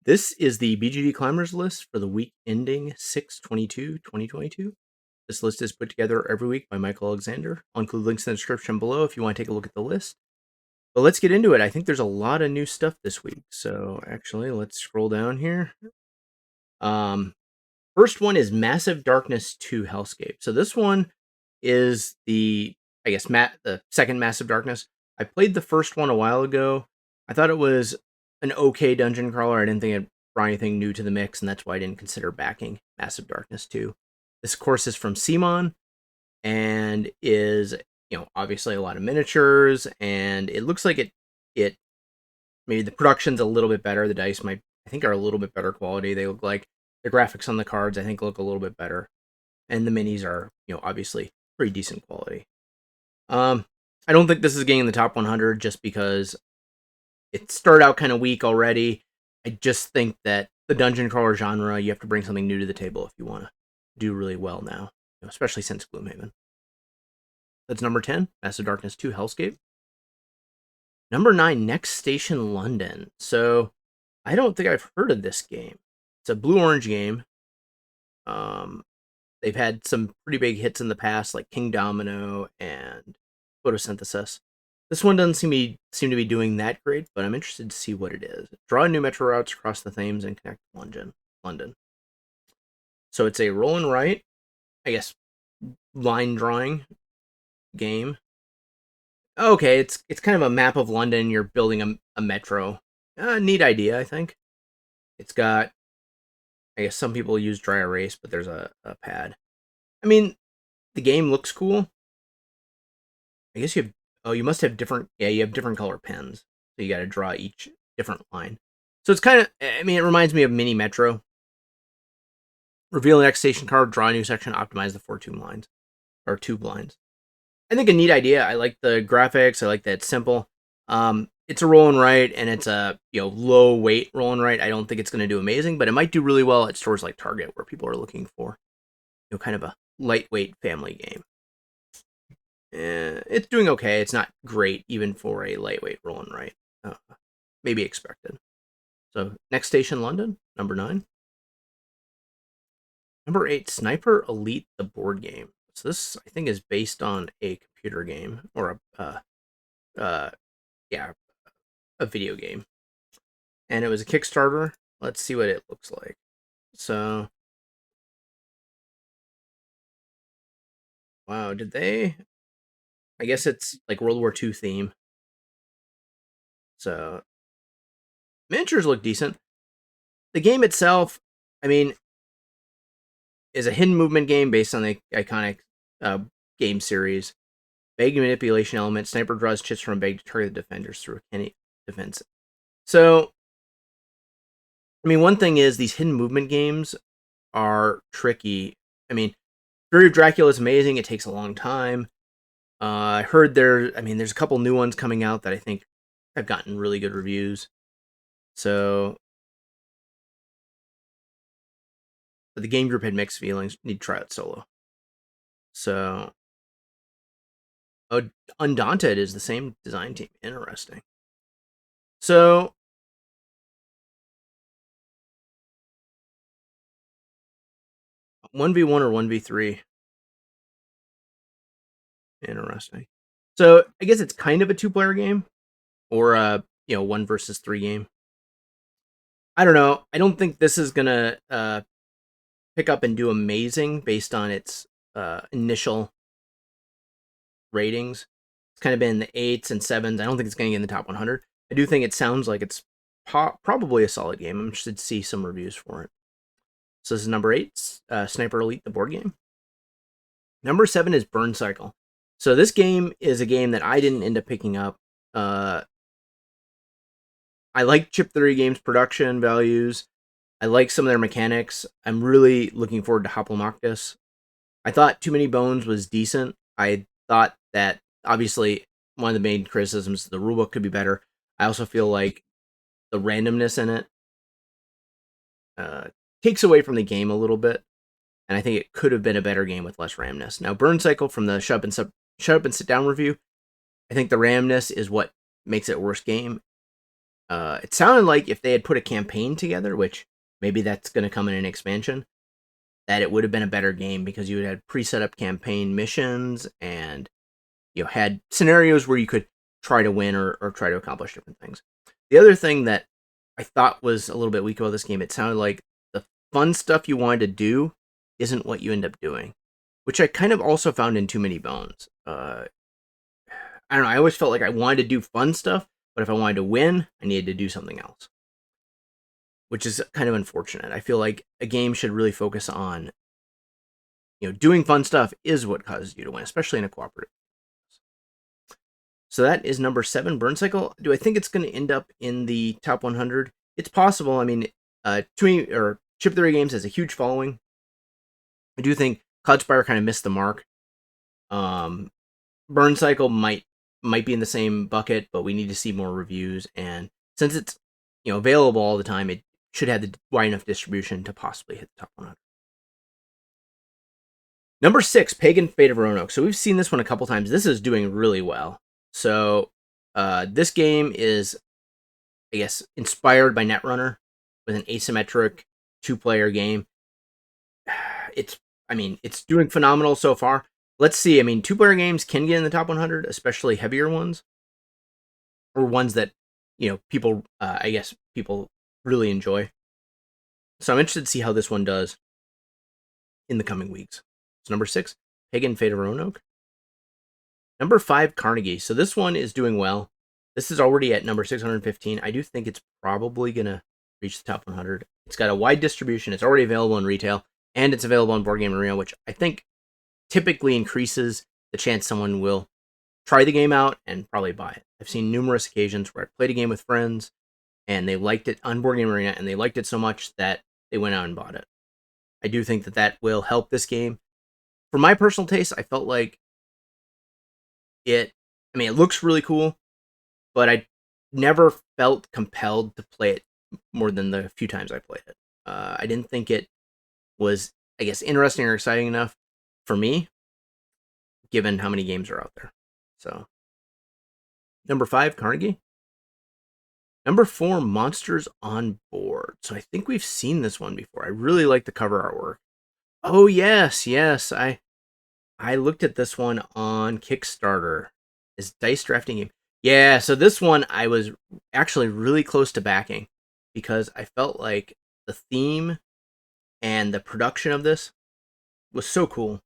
This is the BGD Climbers list for the week ending 6/22/2022. This list is put together every week by Michael Alexander. I'll include links in the description below if you want to take a look at the list. But let's get into it. I think there's a lot of new stuff this week. So actually, let's scroll down here. First one is Massive Darkness 2 Hellscape. So this one is the second Massive Darkness. I played the first one a while ago. I thought it was an okay dungeon crawler. I didn't think it brought anything new to the mix, and that's why I didn't consider backing Massive Darkness 2. This course is from CMON and is, obviously a lot of miniatures, and it looks like it maybe the production's a little bit better. The dice I think are a little bit better quality. They look like the graphics on the cards, I think, look a little bit better. And the minis are, obviously pretty decent quality. I don't think this is getting in the top 100 just because it started out kind of weak already. I just think that the dungeon crawler genre, you have to bring something new to the table if you want to do really well now, especially since Gloomhaven. That's number 10, Massive Darkness 2 Hellscape. Number 9, Next Station London. So I don't think I've heard of this game. It's a blue-orange game. They've had some pretty big hits in the past, like King Domino and Photosynthesis. This one doesn't seem to be doing that great, but I'm interested to see what it is. Draw new metro routes across the Thames and connect London. So it's a roll and write, I guess, line drawing game. Okay, it's kind of a map of London. You're building a metro. Neat idea, I think. It's got, I guess some people use dry erase, but there's a pad. I mean, the game looks cool. I guess you must have different, you have different color pens. So you got to draw each different line. So it's kind of, it reminds me of Mini Metro. Reveal the next station card, draw a new section, optimize the 4 tube lines. Or tube lines. I think a neat idea. I like the graphics. I like that it's simple. It's a roll and write, and it's a low weight roll and write. I don't think it's going to do amazing, but it might do really well at stores like Target, where people are looking for kind of a lightweight family game. It's doing okay. It's not great even for a lightweight roll and write. Maybe expected. So Next Station London, number 9. Number 8, Sniper Elite, the board game. So this, I think, is based on a computer game or a video game. And it was a Kickstarter. Let's see what it looks like. So, wow, did they? I guess it's like World War II theme. So, miniatures look decent. The game itself, is a hidden movement game based on the iconic game series. Bag manipulation element. Sniper draws chips from a bag to target the defenders through a canny defense. So, one thing is these hidden movement games are tricky. Fury of Dracula is amazing. It takes a long time. I heard there's a couple new ones coming out that I think have gotten really good reviews. So, but the game group had mixed feelings. Need to try it solo. So, Undaunted is the same design team. Interesting. So, $1v1 or 1v3. Interesting. So I guess it's kind of a 2-player game, or a 1 versus 3 game. I don't know. I don't think this is gonna pick up and do amazing based on its initial ratings. It's kind of been in the 8s and 7s. I don't think it's going to get in the top 100. I do think it sounds like it's probably a solid game. I'm interested to see some reviews for it. So this is number 8, Sniper Elite, the board game. Number 7 is Burn Cycle. So this game is a game that I didn't end up picking up. I like Chip Theory Games' production values. I like some of their mechanics. I'm really looking forward to Hoplomachus. I thought Too Many Bones was decent. I thought that, obviously, one of the main criticisms is the rulebook could be better. I also feel like the randomness in it takes away from the game a little bit, and I think it could have been a better game with less randomness. Now, Burn Cycle from the Shut Up and Sit Down review, I think the randomness is what makes it a worse game. It sounded like if they had put a campaign together, which maybe that's going to come in an expansion, that it would have been a better game because you had pre-set up campaign missions and had scenarios where you could try to win or try to accomplish different things. The other thing that I thought was a little bit weak about this game, it sounded like the fun stuff you wanted to do isn't what you end up doing, which I kind of also found in Too Many Bones. I don't know. I always felt like I wanted to do fun stuff, but if I wanted to win, I needed to do something else, which is kind of unfortunate. I feel like a game should really focus on, doing fun stuff is what causes you to win, especially in a cooperative. So that is number 7, Burn Cycle. Do I think it's going to end up in the top 100? It's possible. I mean, Chip Theory Games has a huge following. I do think Cloudspire kind of missed the mark. Burn Cycle might be in the same bucket, but we need to see more reviews. And since it's available all the time, it should have the wide enough distribution to possibly hit the top 100. Number 6, Pagan Fate of Roanoke. So we've seen this one a couple times. This is doing really well. So this game is, I guess, inspired by Netrunner with an asymmetric 2-player game. It's doing phenomenal so far. Let's see. 2-player games can get in the top 100, especially heavier ones, or ones that people really enjoy. So I'm interested to see how this one does in the coming weeks. So number 6, Pagan Fate of Roanoke. Number 5, Carnegie. So this one is doing well. This is already at number 615. I do think it's probably going to reach the top 100. It's got a wide distribution. It's already available in retail, and it's available on Board Game Arena, which I think typically increases the chance someone will try the game out and probably buy it. I've seen numerous occasions where I played a game with friends, and they liked it on Board Game Arena, and they liked it so much that they went out and bought it. I do think that will help this game. For my personal taste, I felt like it looks really cool, but I never felt compelled to play it more than the few times I played it. I didn't think it was, I guess, interesting or exciting enough for me, given how many games are out there. So, number 5, Carnegie. Number 4, Monsters on Board. So I think we've seen this one before. I really like the cover artwork. Oh, yes. I looked at this one on Kickstarter. This dice drafting game. Yeah, so this one I was actually really close to backing because I felt like the theme and the production of this was so cool.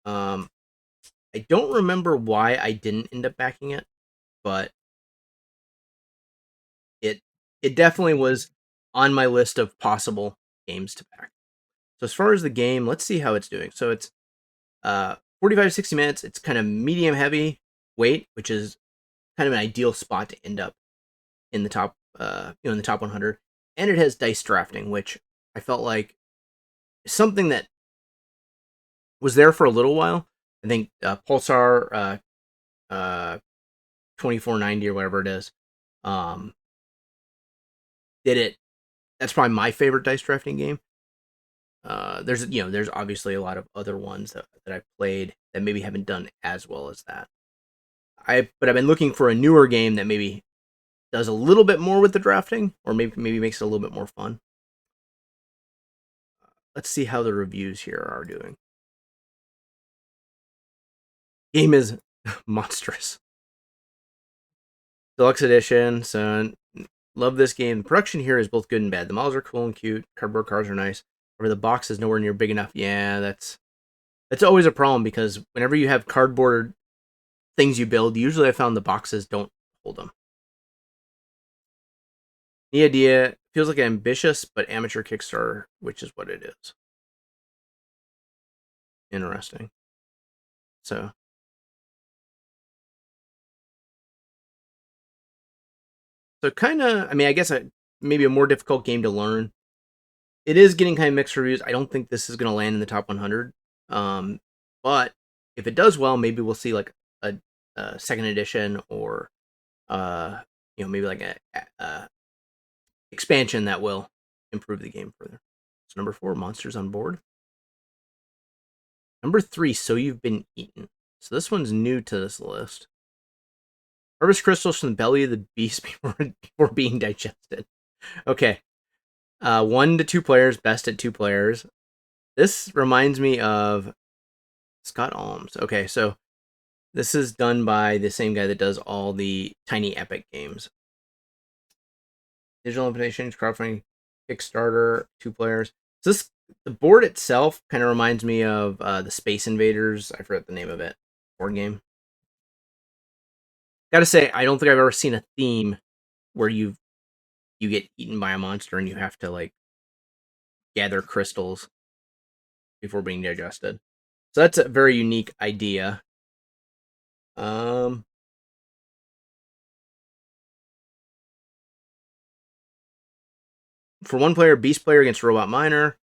I don't remember why I didn't end up backing it, but it definitely was on my list of possible games to back. So as far as the game, let's see how it's doing. So it's 45 to 60 minutes. It's kind of medium heavy weight, which is kind of an ideal spot to end up in the top, in the top 100. And it has dice drafting, which I felt like is something that was there for a little while. I think Pulsar 2490 or whatever it is did it. That's probably my favorite dice drafting game. There's obviously a lot of other ones that I've played that maybe haven't done as well as that. But I've been looking for a newer game that maybe does a little bit more with the drafting, or maybe makes it a little bit more fun. Let's see how the reviews here are doing. Game is monstrous. Deluxe edition, so love this game. The production here is both good and bad. The models are cool and cute. Cardboard cards are nice. However, the box is nowhere near big enough. Yeah, that's always a problem because whenever you have cardboard things you build, usually I found the boxes don't hold them. The idea feels like an ambitious but amateur Kickstarter, which is what it is. Interesting. So kind of, I guess maybe a more difficult game to learn. It is getting kind of mixed reviews. I don't think this is going to land in the top 100. But if it does well, maybe we'll see like a second edition or maybe like a expansion that will improve the game further. So number 4, Monsters on Board. Number 3, So You've Been Eaten. So this one's new to this list. Harvest crystals from the belly of the beast before being digested. Okay. 1 to 2 players, best at 2 players. This reminds me of Scott Alms. Okay, so this is done by the same guy that does all the Tiny Epic games. Digital implementations, crowdfunding, Kickstarter, 2 players. So the board itself kind of reminds me of the Space Invaders. I forget the name of it. Board game. Gotta say, I don't think I've ever seen a theme where you get eaten by a monster and you have to like gather crystals before being digested. So that's a very unique idea. For 1 player, beast player against robot miner.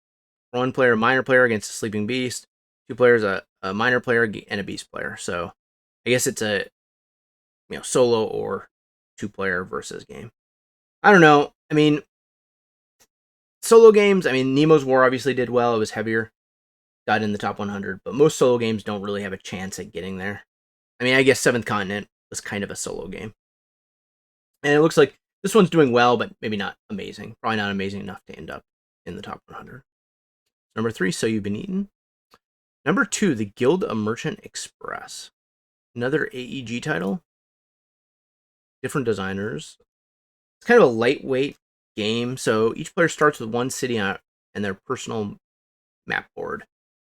For 1 player, miner player against a sleeping beast. 2 players, a miner player and a beast player. So I guess it's a solo or 2 player versus game. I don't know. I mean, solo games. I mean, Nemo's War obviously did well. It was heavier, got in the top 100, but most solo games don't really have a chance at getting there. I mean, I guess Seventh Continent was kind of a solo game. And it looks like this one's doing well, but maybe not amazing. Probably not amazing enough to end up in the top 100. Number 3, So You've Been Eaten. Number 2, The Guild of Merchant Express. Another AEG title. Different designers. It's kind of a lightweight game, so each player starts with 1 city and their personal map board.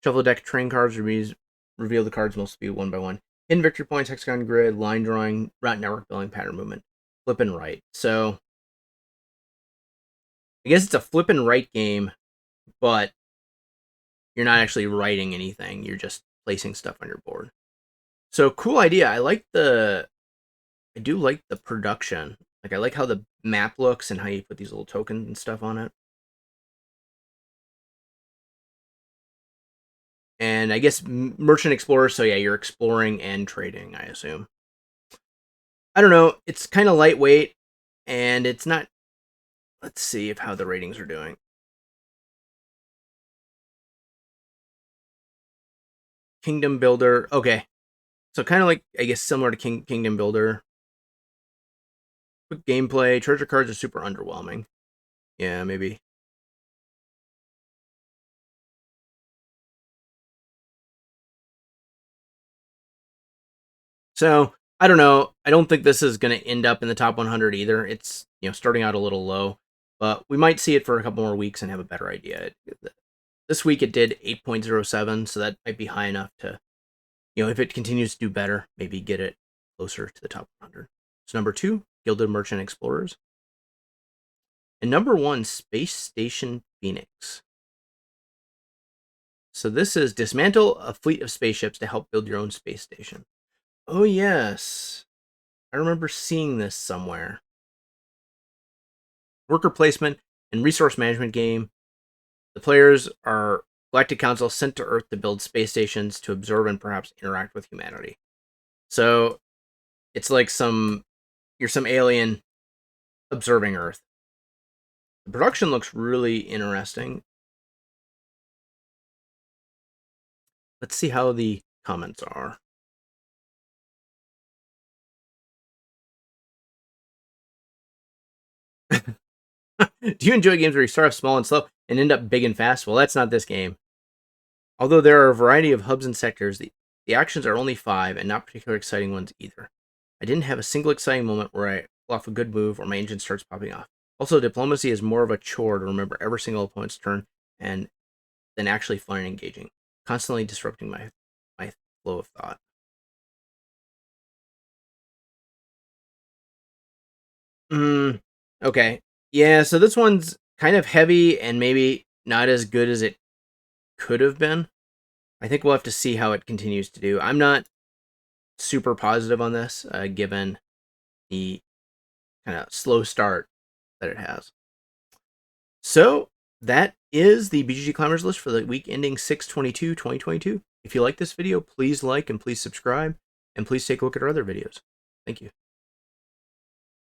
Shuffle deck train cards, reveal the cards mostly 1 by 1. Hidden victory points, hexagon grid, line drawing, route network building, pattern movement. Flip and write. So I guess it's a flip and write game, but you're not actually writing anything. You're just placing stuff on your board. So cool idea. I do like the production. Like I like how the map looks and how you put these little tokens and stuff on it. And I guess Merchant Explorer, so yeah, you're exploring and trading, I assume. I don't know. It's kind of lightweight, and it's not... Let's see how the ratings are doing. Kingdom Builder. Okay. So kind of like, I guess, similar to Kingdom Builder. Quick gameplay. Treasure cards are super underwhelming. Yeah, maybe. So, I don't know. I don't think this is going to end up in the top 100 either. It's, starting out a little low. But we might see it for a couple more weeks and have a better idea. This week it did 8.07, so that might be high enough to, if it continues to do better, maybe get it closer to the top 100. So number 2, Gilded Merchant Explorers. And number 1, Space Station Phoenix. So this is dismantle a fleet of spaceships to help build your own space station. Oh yes, I remember seeing this somewhere. Worker placement and resource management game. The players are Galactic Council sent to Earth to build space stations to observe and perhaps interact with humanity. So it's like you're some alien observing Earth. The production looks really interesting. Let's see how the comments are. Do you enjoy games where you start off small and slow and end up big and fast? Well, that's not this game. Although there are a variety of hubs and sectors, the actions are only 5 and not particularly exciting ones either. I didn't have a single exciting moment where I pull off a good move or my engine starts popping off. Also, diplomacy is more of a chore to remember every single opponent's turn and than actually fun and engaging, constantly disrupting my flow of thought. Okay. Yeah, so this one's kind of heavy and maybe not as good as it could have been. I think we'll have to see how it continues to do. I'm not super positive on this, given the kind of slow start that it has. So that is the BGG Climbers list for the week ending 6/22/2022. If you like this video, please like and please subscribe, and please take a look at our other videos. Thank you.